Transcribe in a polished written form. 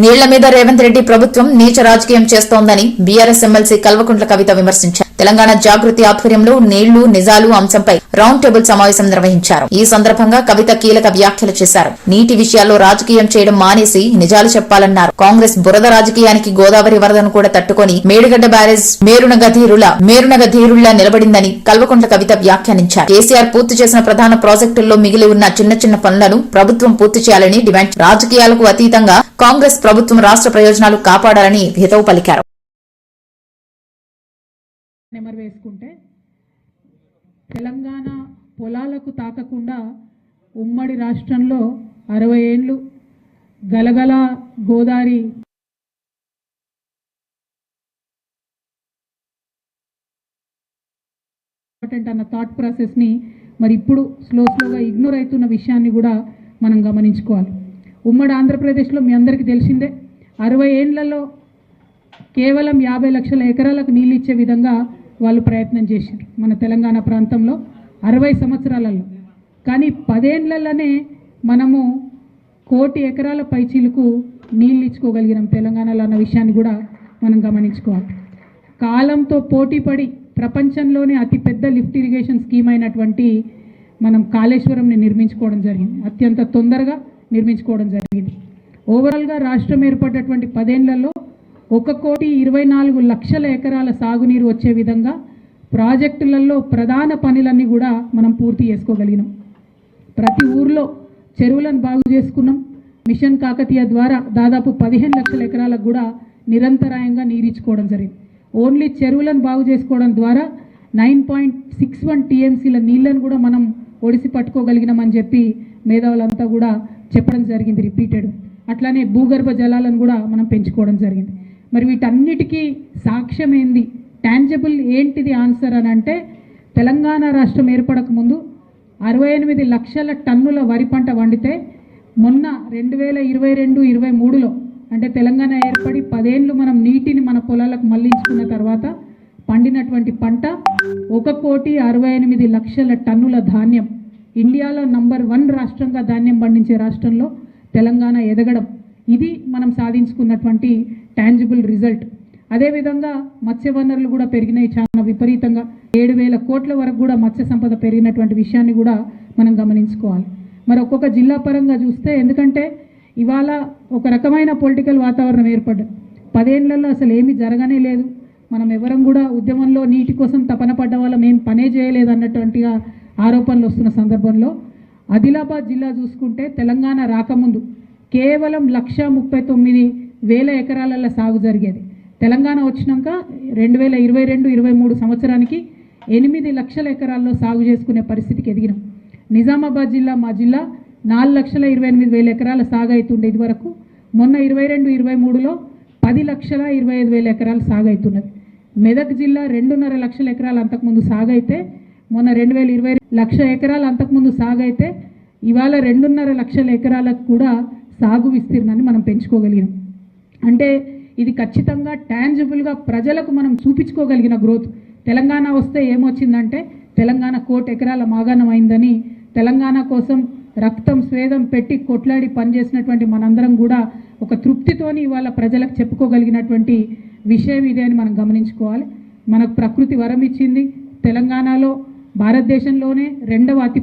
నీళ్ల మీద రేవంత్ రెడ్డి ప్రభుత్వం నీచ రాజకీయం చేస్తోందని బీఆర్ఎస్ ఎమ్మెల్సీ కల్వకుంట్ల కవిత విమర్శించారు. తెలంగాణ జాగృతి ఆధ్వర్యంలో నీళ్లు నిజాలు అంశంపై రౌండ్ టేబుల్ సమావేశం నిర్వహించారు. ఈ సందర్భంగా కవిత కీలక వ్యాఖ్యలు చేశారు. నీటి విషయాల్లో రాజకీయం చేయడం మానేసి నిజాలు చెప్పాలన్నారు. కాంగ్రెస్ బురద రాజకీయానికి గోదావరి వరదను కూడా తట్టుకొని మేడిగడ్డ బ్యారేజ్ మేరునగధీరుల్లా నిలబడిందని కల్వకుంట్ల కవిత వ్యాఖ్యానించారు. కేసీఆర్ పూర్తి చేసిన ప్రధాన ప్రాజెక్టుల్లో మిగిలి ఉన్న చిన్న చిన్న పనులను ప్రభుత్వం పూర్తి చేయాలని డిమాండ్. రాజకీయాలకు అతీతంగా కాంగ్రెస్ ప్రభుత్వం రాష్ట్ర ప్రయోజనాలు కాపాడాలని హితవు పలికారు. వేసుకుంటే తెలంగాణ పొలాలకు తాకకుండా ఉమ్మడి రాష్ట్రంలో 60 ఏళ్లు గలగల గోదావరి అన్న థాట్ ప్రాసెస్ని మరి ఇప్పుడు స్లోగా ఇగ్నోర్ అవుతున్న విషయాన్ని కూడా మనం గమనించుకోవాలి. ఉమ్మడి ఆంధ్రప్రదేశ్లో మీ అందరికీ తెలిసిందే 60 ఏళ్లలో కేవలం 50 లక్షల ఎకరాలకు నీళ్ళు ఇచ్చే విధంగా వాళ్ళు ప్రయత్నం చేశారు మన తెలంగాణ ప్రాంతంలో 60 సంవత్సరాలలో. కానీ 10 ఏళ్లలోనే మనము 1 కోటి ఎకరాల పైచీలకు నీళ్ళు ఇచ్చుకోగలిగినాం తెలంగాణలో అన్న విషయాన్ని కూడా మనం గమనించుకోవాలి. కాలంతో పోటీపడి ప్రపంచంలోనే అతిపెద్ద లిఫ్ట్ ఇరిగేషన్ స్కీమ్ అయినటువంటి మనం కాళేశ్వరంని నిర్మించుకోవడం జరిగింది. అత్యంత తొందరగా నిర్మించుకోవడం జరిగింది. ఓవరాల్గా రాష్ట్రం ఏర్పడ్డటువంటి 10 ఏళ్లలో 1,24,00,000 ఎకరాల సాగునీరు వచ్చే విధంగా ప్రాజెక్టులలో ప్రధాన పనులన్నీ కూడా మనం పూర్తి చేసుకోగలిగినాం. ప్రతి ఊర్లో చెరువులను బాగు చేసుకున్నాం. మిషన్ కాకతీయ ద్వారా దాదాపు 15 లక్షల ఎకరాలకు కూడా నిరంతరాయంగా నీరిచ్చుకోవడం జరిగింది. ఓన్లీ చెరువులను బాగు చేసుకోవడం ద్వారా 9.61 టీఎంసీల నీళ్లను కూడా మనం ఒడిసి పట్టుకోగలిగినామని చెప్పి మేధావులంతా కూడా చెప్పడం జరిగింది రిపీటెడ్. అట్లానే భూగర్భ జలాలను కూడా మనం పెంచుకోవడం జరిగింది. మరి వీటన్నిటికీ సాక్ష్యం ఏంది, టాంజిబుల్ ఏంటిది ఆన్సర్ అని అంటే తెలంగాణ రాష్ట్రం ఏర్పడక ముందు 68 లక్షల టన్నుల వరి పంట వండితే మొన్న 2022-23లో అంటే తెలంగాణ ఏర్పడి 10 ఏళ్ళు మనం నీటిని మన పొలాలకు మళ్లించుకున్న తర్వాత పండినటువంటి పంట 1,68,00,000 టన్నుల ధాన్యం. ఇండియాలో నంబర్ 1 రాష్ట్రంగా ధాన్యం పండించే రాష్ట్రంలో తెలంగాణ ఎదగడం, ఇది మనం సాధించుకున్నటువంటి టాంజిబుల్ రిజల్ట్. అదేవిధంగా మత్స్య వనరులు కూడా పెరిగినాయి చాలా విపరీతంగా. 7,000 కోట్ల వరకు కూడా మత్స్య సంపద పెరిగినటువంటి విషయాన్ని కూడా మనం గమనించుకోవాలి. మరి ఒక్కొక్క జిల్లా పరంగా చూస్తే, ఎందుకంటే ఇవాళ ఒక రకమైన పొలిటికల్ వాతావరణం ఏర్పడ్డది. 10 ఏళ్లలో అసలు ఏమీ జరగనే లేదు. మనం ఎవరం కూడా ఉద్యమంలో నీటి కోసం తపన పడ్డ వాళ్ళం ఏం పనే చేయలేదు అన్నటువంటిగా ఆరోపణలు వస్తున్న సందర్భంలో ఆదిలాబాద్ జిల్లా చూసుకుంటే తెలంగాణ రాకముందు కేవలం 1,39,000 ఎకరాలలో సాగు జరిగేది. తెలంగాణ వచ్చినాక 2022-23 సంవత్సరానికి 8 లక్షల ఎకరాల్లో సాగు చేసుకునే పరిస్థితికి ఎదిగినాం. నిజామాబాద్ జిల్లా, మా జిల్లా 4,28,000 ఎకరాల సాగు అవుతుండే ఇది వరకు. మొన్న 22-23లో 10,25,000 ఎకరాలు సాగు అవుతున్నది. మెదక్ జిల్లా 2.5 లక్షల ఎకరాలు అంతకుముందు సాగు అయితే, మొన్న 2020 లక్ష ఎకరాలు అంతకుముందు సాగు అయితే ఇవాళ 2.5 లక్షల ఎకరాలకు కూడా సాగు విస్తీర్ణాన్ని మనం పెంచుకోగలిగినాం. అంటే ఇది ఖచ్చితంగా టాంజిబుల్గా ప్రజలకు మనం చూపించుకోగలిగిన గ్రోత్. తెలంగాణ వస్తే ఏమొచ్చిందంటే తెలంగాణ 1 కోటి ఎకరాల మాగాణం అయిందని, తెలంగాణ కోసం రక్తం స్వేదం పెట్టి కొట్లాడి పనిచేసినటువంటి మనందరం కూడా ఒక తృప్తితోని ఇవాళ ప్రజలకు చెప్పుకోగలిగినటువంటి విషయం ఇదే అని మనం గమనించుకోవాలి. మనకు ప్రకృతి వరం ఇచ్చింది. తెలంగాణలో భారతదేశంలోనే 2వ అతి